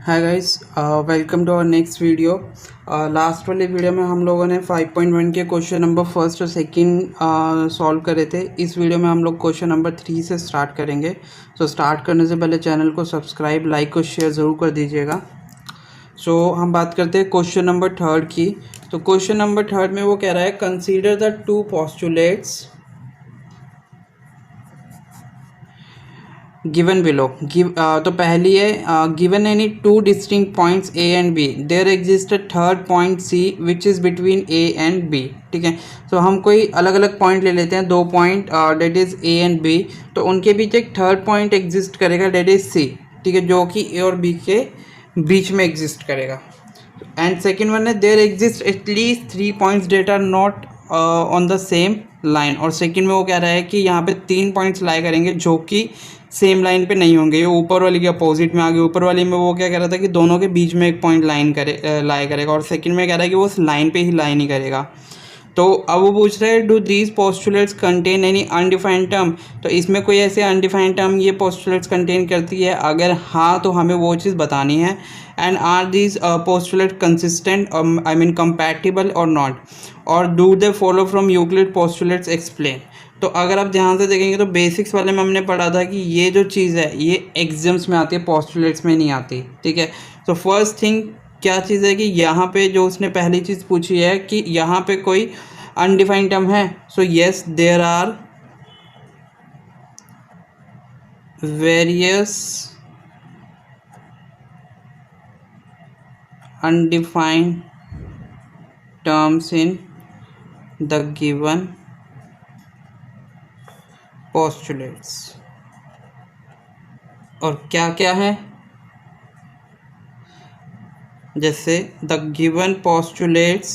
Hi guys, welcome to our next video. Last वाले video में हम लोगों ने 5.1 के क्वेश्चन नंबर फर्स्ट और सेकंड सॉल्व करे थे। इस वीडियो में हम लोग क्वेश्चन नंबर 3 से स्टार्ट करेंगे। सो स्टार्ट करने से पहले चैनल को सब्सक्राइब, लाइक और शेयर ज़रूर कर दीजिएगा। हम बात करते हैं क्वेश्चन नंबर थर्ड की। तो क्वेश्चन नंबर थर्ड में वो कह रहा है, consider the two postulates given below. तो पहली है, given any two distinct points A and B, there exist a third point C which is between A and B. ठीक है, तो हम कोई अलग अलग पॉइंट ले लेते हैं, दो point that is A and B. तो उनके बीच एक थर्ड पॉइंट एग्जिस्ट करेगा डेट इज़ सी। ठीक है, जो कि ए और बी के बीच में एग्जिस्ट करेगा। एंड सेकेंड वन है, there exist at least 3 points that are not on the same line. और सेकेंड में वो कह रहा है कि यहाँ पे 3 पॉइंट्स लाई करेंगे जो कि सेम लाइन पे नहीं होंगे, ये ऊपर वाली के अपोजिट में आ गए। ऊपर वाली में वो क्या कह रहा था कि दोनों के बीच में एक पॉइंट लाई करेगा, और सेकंड में कह रहा है कि वो उस लाइन पे ही लाई नहीं करेगा। तो अब वो पूछ रहे हैं, do these postulates contain any undefined term. तो इसमें कोई ऐसे अनडिफाइंड टर्म ये पोस्टुलेट्स कंटेन करती है? अगर हाँ तो हमें वो चीज़ बतानी है। And are these postulate consistent, I mean compatible और नॉट, और do they follow from Euclid postulates explain. तो अगर आप ध्यान से देखेंगे तो बेसिक्स वाले में हमने पढ़ा था कि ये जो चीज़ है ये एग्जाम्स में आती है, पोस्टुलेट्स में नहीं आती। ठीक है, तो फर्स्ट थिंग क्या चीज़ है कि यहाँ पे जो उसने पहली चीज़ पूछी है कि यहाँ पे कोई अनडिफाइंड टर्म है। So yes, there are various undefined terms in the given postulates। और क्या क्या है? जैसे the given postulates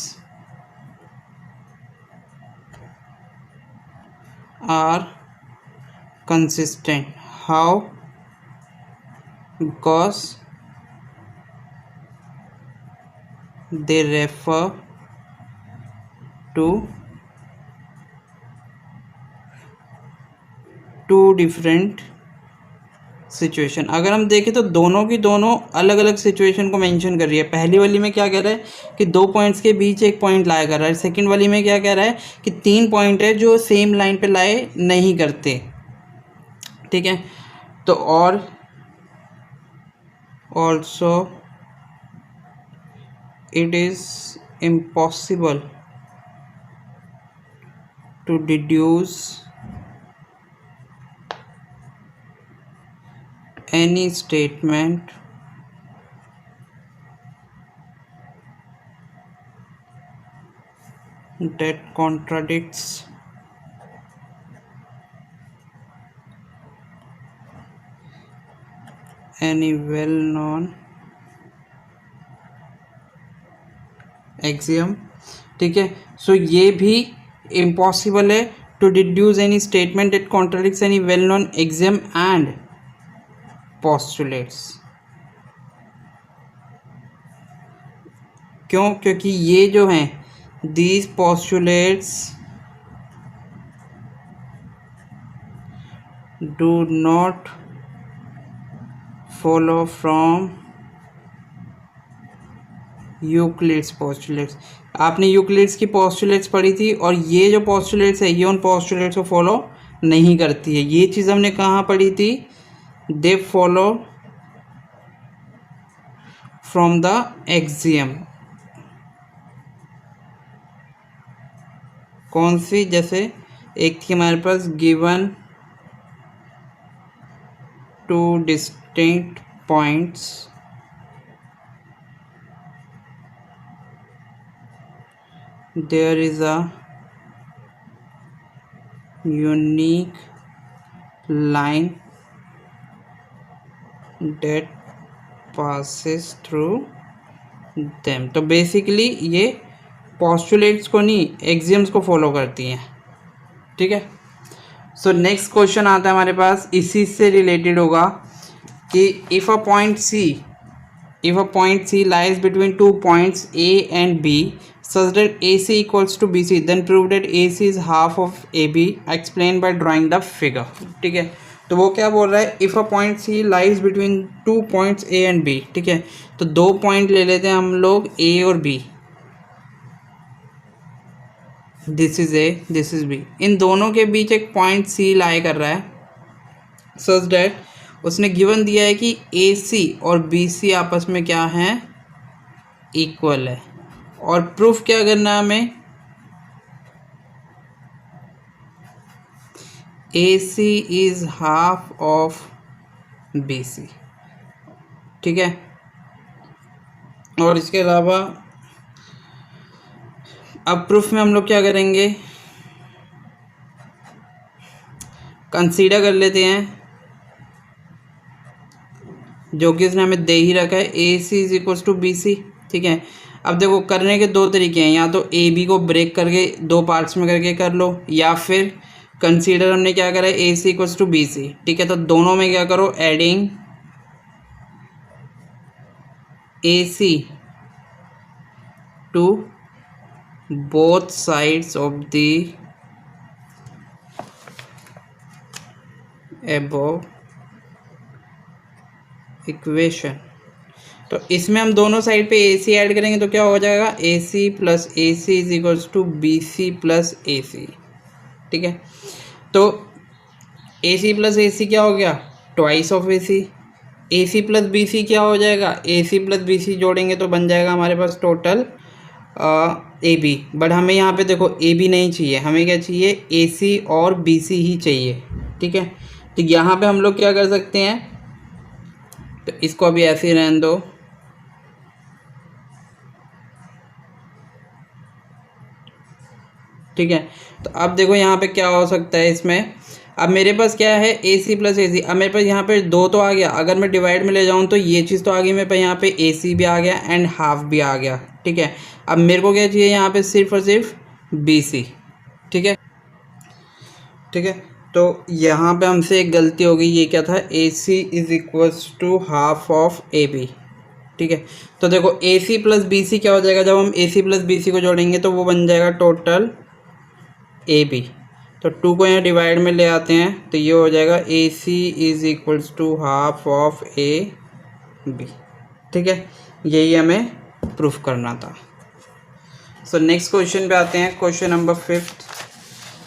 are consistent। how? because they refer to to different situation. अगर हम देखें तो दोनों की दोनों अलग अलग सिचुएशन को मेंशन कर रही है। पहली वाली में क्या कह रहा है कि 2 पॉइंट्स के बीच एक पॉइंट लाया कर रहा है। सेकंड वाली में क्या कह रहा है कि 3 पॉइंट है जो सेम लाइन पे लाए नहीं करते। ठीक है, तो और also it is impossible to deduce any statement that contradicts any well-known axiom। ठीक है, सो ये भी इम्पॉसिबल है to deduce any statement that contradicts any well known axiom and postulates. क्यों? क्योंकि ये जो हैं these postulates do not follow from Euclid's postulates. आपने यूक्लिड्स की पोस्टुलेट्स पढ़ी थी, और ये जो पोस्टुलेट्स है ये उन पोस्टुलेट्स को फॉलो नहीं करती है। ये चीज़ हमने कहाँ पढ़ी थी? They follow from the axiom. कौन सी? जैसे एक थी हमारे पास, given two distinct points there is a unique line that passes through them। तो बेसिकली ये पोस्टुलेट्स को नहीं, एक्सियम्स को फॉलो करती हैं। ठीक है, सो नेक्स्ट क्वेश्चन आता है हमारे पास, इसी से रिलेटेड होगा कि if a point C lies between 2 points A and B such that AC equals to BC, then prove that AC is half of AB, explain by drawing the figure। ठीक है, तो तो वो क्या बोल रहा है, if a point C lies between 2 points A and B, ठीक है। तो 2 पॉइंट ले लेते हैं हम लोग, ए और B, this is A, this is B. इन दोनों के बीच एक पॉइंट सी लाई कर रहा है, सच डैट उसने गिवन दिया है कि ए सी और बी सी आपस में क्या है, इक्वल है। और प्रूफ क्या करना है हमें, A C is half of B C, ठीक है। और इसके अलावा अब प्रूफ में हम लोग क्या करेंगे, कंसीडर कर लेते हैं जो कि इसने हमें दे ही रखा है, A C is equal to B C, ठीक है। अब देखो करने के दो तरीके हैं, या तो ए बी को ब्रेक करके दो पार्ट्स में करके कर लो, या फिर कंसीडर हमने क्या करा है, A C equal to B C, ठीक है। तो दोनों में क्या करो, adding A C to both sides of the above equation. तो इसमें हम दोनों साइड पे ए सी ऐड करेंगे तो क्या हो जाएगा, A C plus A C is equals to B C plus A C, ठीक है। तो ए सी प्लस ए सी क्या हो गया, twice of A C. A C plus B C क्या हो जाएगा, ए सी प्लस बी सी जोड़ेंगे तो बन जाएगा हमारे पास टोटल ए बी। बट हमें यहाँ पे देखो ए बी नहीं चाहिए, हमें क्या चाहिए, ए सी और बी सी ही चाहिए, ठीक है। तो यहाँ पे हम लोग क्या कर सकते हैं, तो इसको अभी ऐसे ही रहने दो, ठीक है। तो अब देखो यहाँ पे क्या हो सकता है इसमें, अब मेरे पास क्या है, ए सी प्लस ए सी। अब मेरे पास यहाँ पे दो तो आ गया, अगर मैं डिवाइड में ले जाऊँ तो ये चीज़ तो आ गई मेरे पास, यहाँ पे ए सी भी आ गया एंड हाफ भी आ गया, ठीक है। अब मेरे को क्या चाहिए यहाँ पे, सिर्फ और सिर्फ बी सी, ठीक है, ठीक है। तो यहाँ पे हमसे एक गलती हो गई, ये क्या था, A C is equals to half of A B, ठीक है। तो देखो ए सी प्लस बी सी क्या हो जाएगा, जब हम ए सी प्लस बी सी को जोड़ेंगे तो वो बन जाएगा टोटल ए बी। तो 2 को यहाँ डिवाइड में ले आते हैं तो ये हो जाएगा A C is equals to half of A B, ठीक है। यही हमें प्रूफ करना था। सो नेक्स्ट क्वेश्चन पे आते हैं, क्वेश्चन नंबर 5।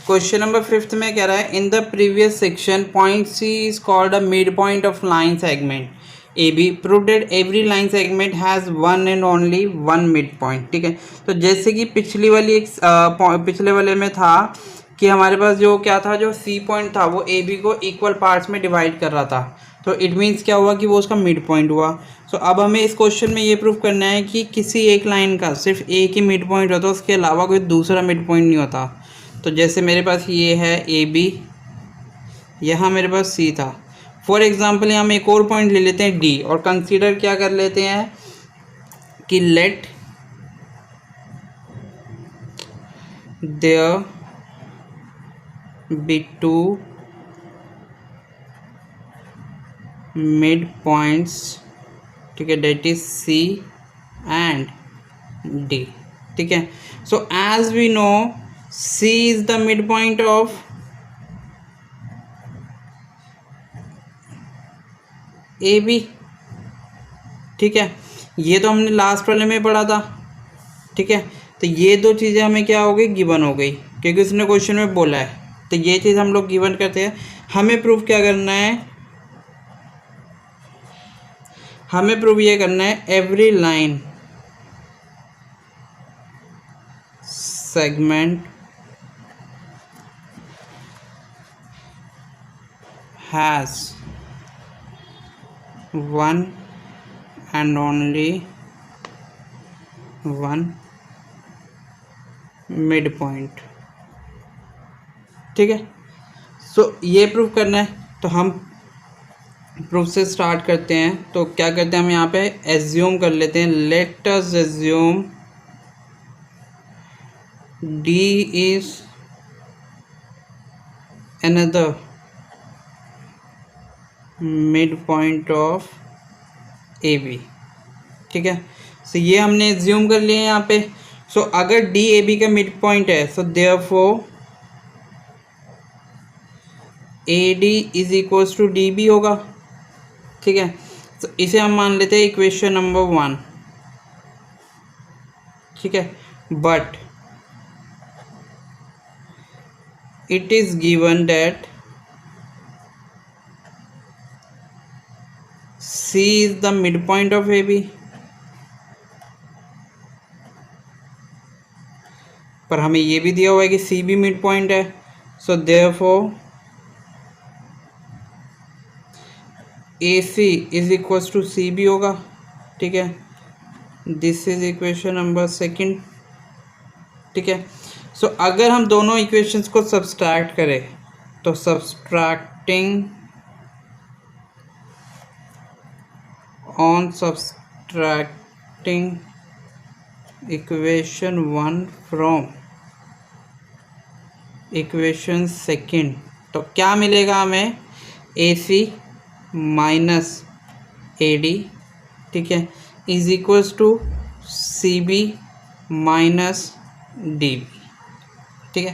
क्वेश्चन नंबर 5 में कह रहा है, in the previous section point C is called a midpoint of line segment A B, prove that every line segment has one and only one midpoint, ठीक है। तो जैसे कि पिछले वाले में था कि हमारे पास जो क्या था, जो सी पॉइंट था वो ए बी को इक्वल पार्ट्स में डिवाइड कर रहा था, तो इट मीन्स क्या हुआ कि वो उसका मिड पॉइंट हुआ। सो अब हमें इस क्वेश्चन में ये प्रूफ करना है कि किसी एक लाइन का सिर्फ एक ही मिड पॉइंट होता है, उसके अलावा कोई दूसरा मिड पॉइंट नहीं होता। तो जैसे मेरे पास ये है ए बी, यहाँ मेरे पास सी था, फॉर एग्जाम्पल यहाँ हम एक और पॉइंट ले लेते हैं डी, और कंसीडर क्या कर लेते हैं कि let there be two midpoint, ठीक है, that is C and D, ठीक है। So as we know C is the midpoint of A B, ठीक है। ये तो हमने लास्ट वाले में पढ़ा था, ठीक है। तो ये दो चीज़ें हमें क्या हो गई, गिवन हो गई, क्योंकि उसने क्वेश्चन में बोला है। तो ये चीज़ हम लोग गिवन करते हैं। हमें प्रूफ क्या करना है, हमें प्रूफ ये करना है, every line segment has one and only one midpoint, ठीक है। सो ये प्रूफ करना है, तो हम प्रूफ से स्टार्ट करते हैं। तो क्या करते हैं, हम यहाँ पे एज्यूम कर लेते हैं, let us assume D is another midpoint of A B, ठीक है। सो ये हमने एज्यूम कर लिया यहाँ पे। सो अगर डी ए बी का मिड पॉइंट है, so therefore A D is equals to D B होगा, ठीक है। तो इसे हम मान लेते हैं इक्वेशन नंबर 1, ठीक है। But it is given that C is the midpoint of AB, पर हमें ये भी दिया हुआ है कि C भी मिड पॉइंट है। So therefore AC is equals to C भी होगा, ठीक है। दिस इज इक्वेशन नंबर 2, ठीक है। सो अगर हम दोनों इक्वेशंस को सब्सट्रैक्ट करें तो subtracting on subtracting equation 1 from equation 2, तो क्या मिलेगा हमें, AC माइनस AD, ठीक है, is equals to CB minus DB, ठीक है।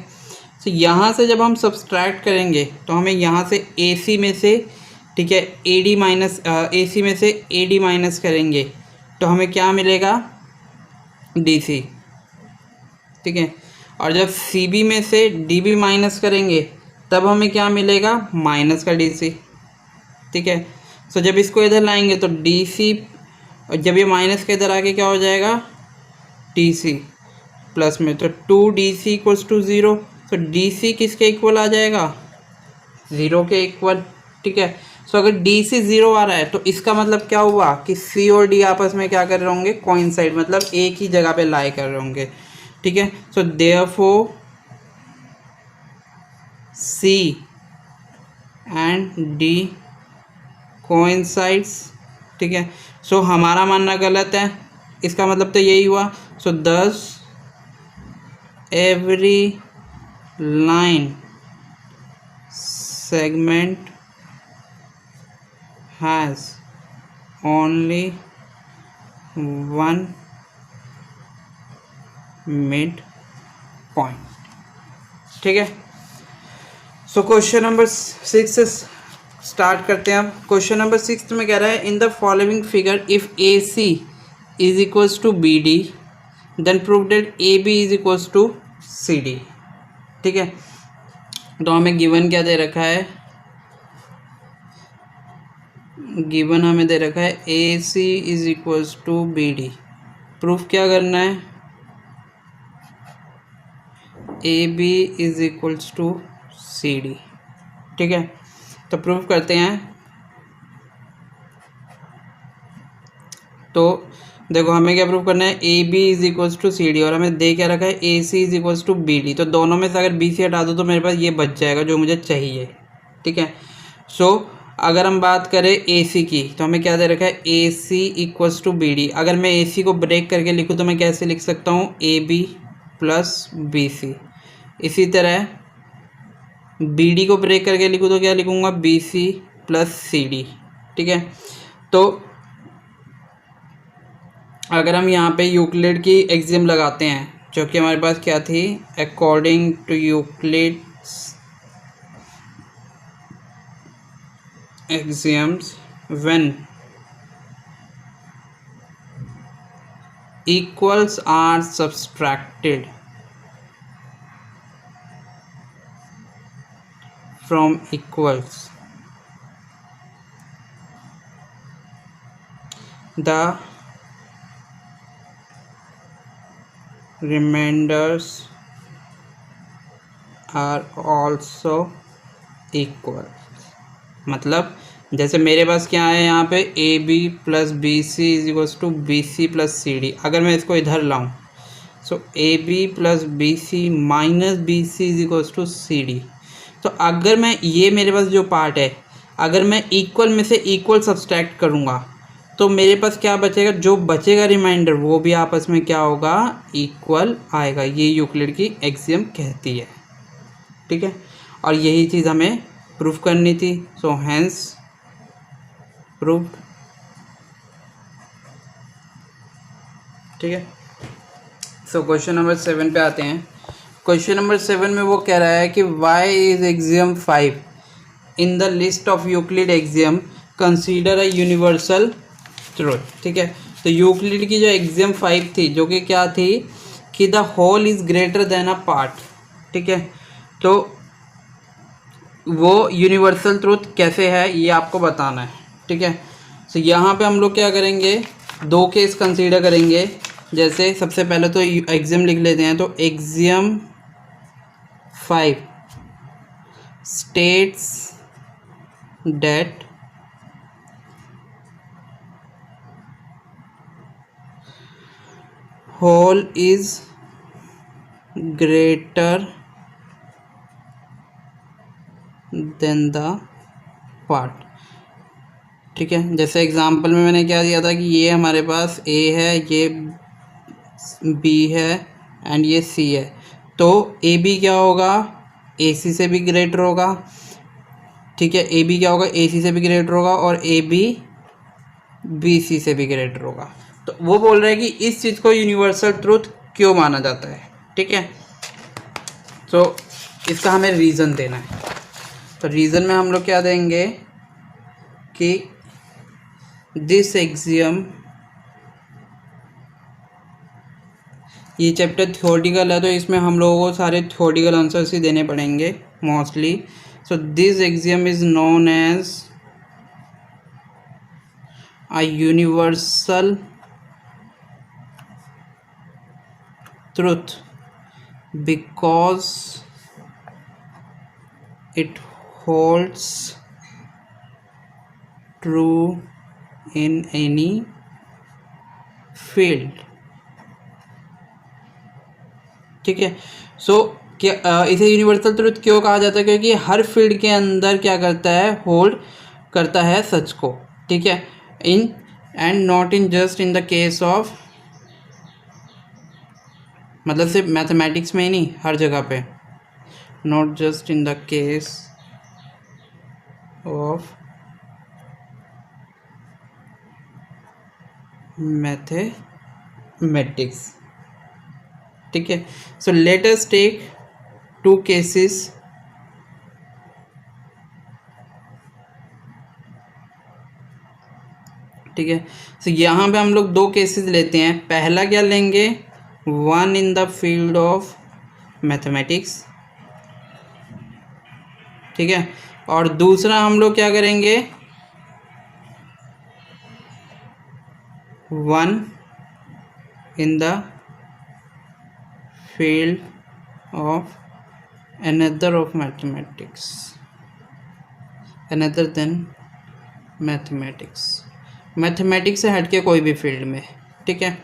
तो यहाँ से जब हम सब्सट्रैक्ट करेंगे तो हमें यहाँ से AC में से, ठीक है, AD माइनस AC में से AD माइनस करेंगे तो हमें क्या मिलेगा, DC, ठीक है। और जब CB में से DB माइनस करेंगे तब हमें क्या मिलेगा, माइनस का DC, ठीक है। सो जब इसको इधर लाएंगे तो DC, और जब ये माइनस के इधर आके क्या हो जाएगा, DC प्लस में, तो 2DC इक्वल्स टू 0। तो DC किसके इक्वल आ जाएगा, 0 के इक्वल, ठीक है। सो अगर DC 0 आ रहा है तो इसका मतलब क्या हुआ कि C और D आपस में क्या कर रहे होंगे, कोइंसाइड, मतलब एक ही जगह पे लाई कर रहे होंगे, ठीक है। So therefore C and D coincides, ठीक है। सो हमारा मानना गलत है, इसका मतलब तो यही हुआ। सो thus every line segment has only one mid point, ठीक है। सो क्वेश्चन नंबर 6 से स्टार्ट करते हैं। अब क्वेश्चन नंबर 6 में कह रहा है, in the following figure if AC is equals to BD then prove that AB is equals to CD, ठीक है। तो हमें गिवन क्या दे रखा है, गिवन हमें दे रखा है AC is equals to BD, proof क्या करना है, AB is equals to CD, ठीक है। तो प्रूफ करते हैं। तो देखो हमें क्या प्रूफ करना है, AB is equals to CD, और हमें दे क्या रखा है, AC is equals to BD। तो दोनों में से अगर BC हटा दो तो मेरे पास ये बच जाएगा जो मुझे चाहिए, ठीक है। सो अगर हम बात करें AC की तो हमें क्या दे रखा है, AC इक्वल्स टू BD। अगर मैं AC को ब्रेक करके लिखूँ तो मैं कैसे लिख सकता हूँ, AB प्लस BC। इसी तरह BD को ब्रेक करके लिखूँ तो क्या लिखूँगा, BC प्लस CD, ठीक है। तो अगर हम यहाँ पे यूक्लिड की एक्सियम लगाते हैं, जो कि हमारे पास क्या थी, according to Euclid's axioms when equals are subtracted from equals, the remainders are also equal। मतलब जैसे मेरे पास क्या है यहाँ पे, AB plus BC is equals to BC plus CD। अगर मैं इसको इधर लाऊं सो AB plus BC minus BC is equals to CD। तो अगर मैं ये मेरे पास जो पार्ट है, अगर मैं इक्वल में से इक्वल सब्सट्रैक्ट करूँगा तो मेरे पास क्या बचेगा, जो बचेगा रिमाइंडर वो भी आपस में क्या होगा, इक्वल आएगा। ये यूक्लिड की एक्सियम कहती है, ठीक है। और यही चीज़ हमें प्रूफ करनी थी। सो हैंस प्रूव्ड, ठीक है। सो क्वेश्चन नंबर 7 पे आते हैं। क्वेश्चन नंबर 7 में वो कह रहा है कि y is axiom 5 in the list of Euclid axiom consider a universal truth. ठीक है, तो यूक्लिड की जो एक्सियम 5 थी जो कि क्या थी कि the whole is greater than a part. ठीक है, तो वो यूनिवर्सल ट्रूथ कैसे है ये आपको बताना है। ठीक है, तो यहाँ पे हम लोग क्या करेंगे, दो केस कंसीडर करेंगे। जैसे सबसे पहले तो एक्सियम लिख लेते हैं, तो axiom 5 states that whole is greater than the part। ठीक है, जैसे एग्जांपल में मैंने क्या दिया था कि ये हमारे पास A है, ये B है एंड ये C है, तो AB क्या होगा, AC से भी ग्रेटर होगा। ठीक है, AB क्या होगा, AC से भी ग्रेटर होगा, और AB BC से भी ग्रेटर होगा। तो वो बोल रहे हैं कि इस चीज़ को यूनिवर्सल ट्रूथ क्यों माना जाता है। ठीक है, तो इसका हमें रीज़न देना है। तो रीज़न में हम लोग क्या देंगे कि दिस एक्सियम, ये चैप्टर थ्योरेटिकल है तो इसमें हम लोगों को सारे थ्योरेटिकल आंसर्स ही देने पड़ेंगे mostly. So this axiom is known as a universal truth because it holds true in any field. ठीक है, सो क्या इसे यूनिवर्सल ट्रुथ क्यों कहा जाता है, क्योंकि हर फील्ड के अंदर क्या करता है, होल्ड करता है सच को। ठीक है, in and not in just in the case of, मतलब सिर्फ मैथमेटिक्स में ही नहीं, हर जगह पे, not just in the case of mathematics. ठीक है, so let us take two cases. ठीक है, सो यहाँ पे हम लोग दो केसेस लेते हैं। पहला क्या लेंगे, one in the field of mathematics. ठीक है, और दूसरा हम लोग क्या करेंगे, one in the field of another of mathematics, another than mathematics, mathematics से हटके कोई भी फील्ड में। ठीक है,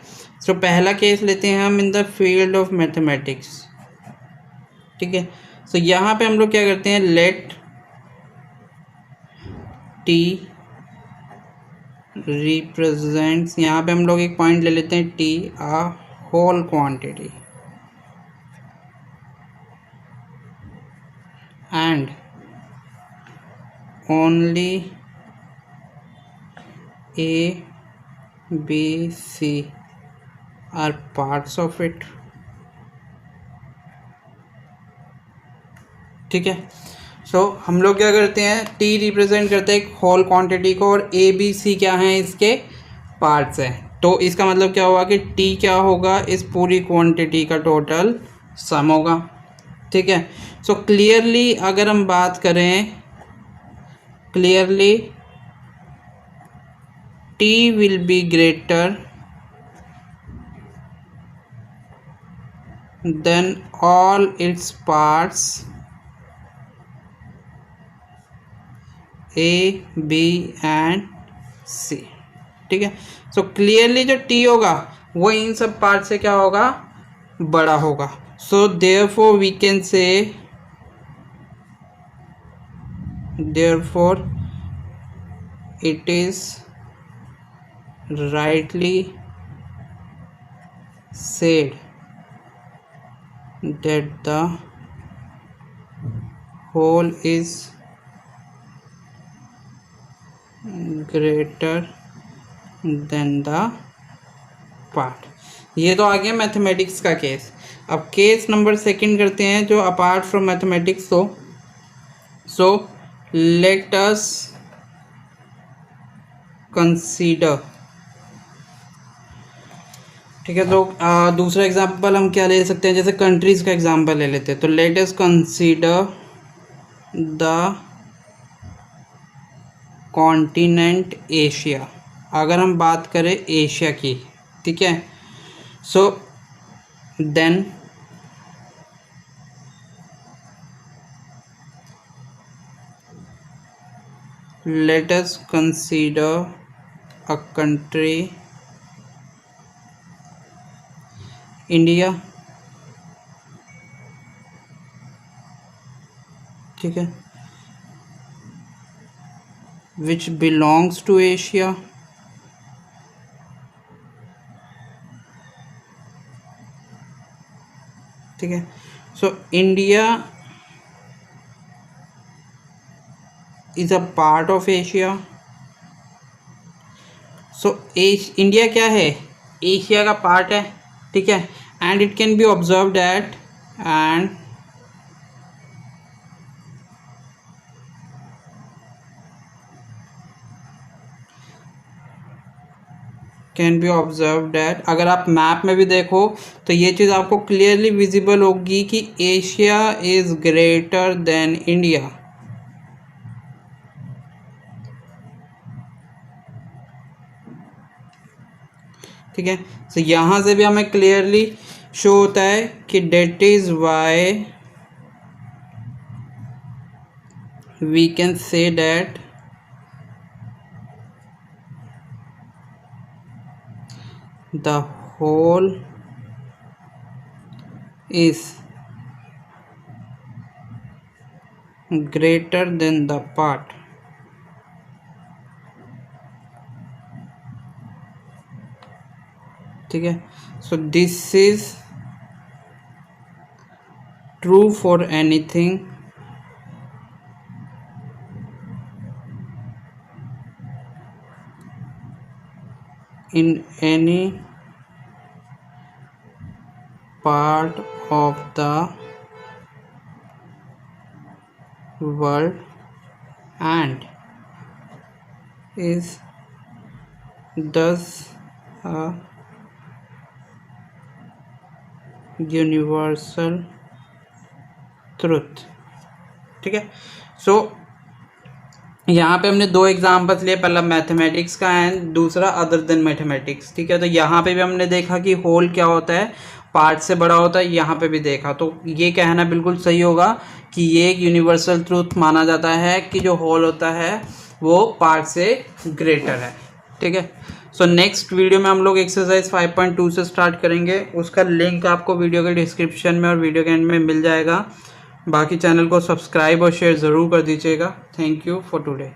तो पहला केस लेते हैं हम in the field of mathematics. ठीक है, तो यहाँ पे हम लोग क्या करते हैं, लेट टी रिप्रेजेंट्स, यहाँ पे हम लोग एक पॉइंट ले लेते हैं, T a whole quantity and only A, B, C are parts of it। ठीक है, सो हम लोग क्या करते हैं, T रिप्रेजेंट करते हैं एक होल क्वांटिटी को, और A, B, C क्या हैं, इसके पार्ट्स हैं। तो इसका मतलब क्या हुआ कि T क्या होगा, इस पूरी क्वांटिटी का टोटल सम होगा। ठीक है, सो क्लियरली अगर हम बात करें, clearly T will be greater than all its parts A, B and C। ठीक है, सो क्लियरली जो T होगा वो इन सब पार्ट से क्या होगा, बड़ा होगा। So therefore we can say, therefore it is rightly said that the whole is greater than the part। ये तो आ गया मैथमेटिक्स का केस। अब केस नंबर सेकंड करते हैं, जो अपार्ट फ्रॉम मैथमेटिक्स हो। सो लेट अस कंसीडर, ठीक है। तो दूसरा एग्जांपल हम क्या ले सकते हैं, जैसे कंट्रीज़ का एग्जांपल ले लेते हैं। तो let us consider the continent Asia, अगर हम बात करें एशिया की, ठीक है। So then let us consider a country India, ठीक है, which belongs to Asia, ठीक है। So India is a part of Asia. So India क्या है, एशिया का पार्ट है, ठीक है। And it can be observe that and can be observe that, अगर आप मैप में भी देखो तो ये चीज़ आपको क्लियरली विजिबल होगी कि Asia is greater then India, ठीक है। तो यहाँ से भी हमें क्लियरली शो होता है कि that is Y we can say that the whole is greater than the part, ठीक है। So this is true for anything in any part of the world and is thus a universal truth, ठीक है। सो यहाँ पे हमने दो examples लिए, पहला मैथमेटिक्स का एंड दूसरा अदर देन मैथमेटिक्स, ठीक है। तो यहाँ पे भी हमने देखा कि होल क्या होता है, पार्ट से बड़ा होता है, यहाँ पे भी देखा। तो ये कहना बिल्कुल सही होगा कि ये एक यूनिवर्सल ट्रूथ माना जाता है कि जो होल होता है वो पार्ट से ग्रेटर है, ठीक है। सो नेक्स्ट वीडियो में हम लोग एक्सरसाइज 5.2 से स्टार्ट करेंगे, उसका लिंक आपको वीडियो के डिस्क्रिप्शन में और वीडियो के एंड में मिल जाएगा। बाकी चैनल को सब्सक्राइब और शेयर ज़रूर कर दीजिएगा। Thank you for today.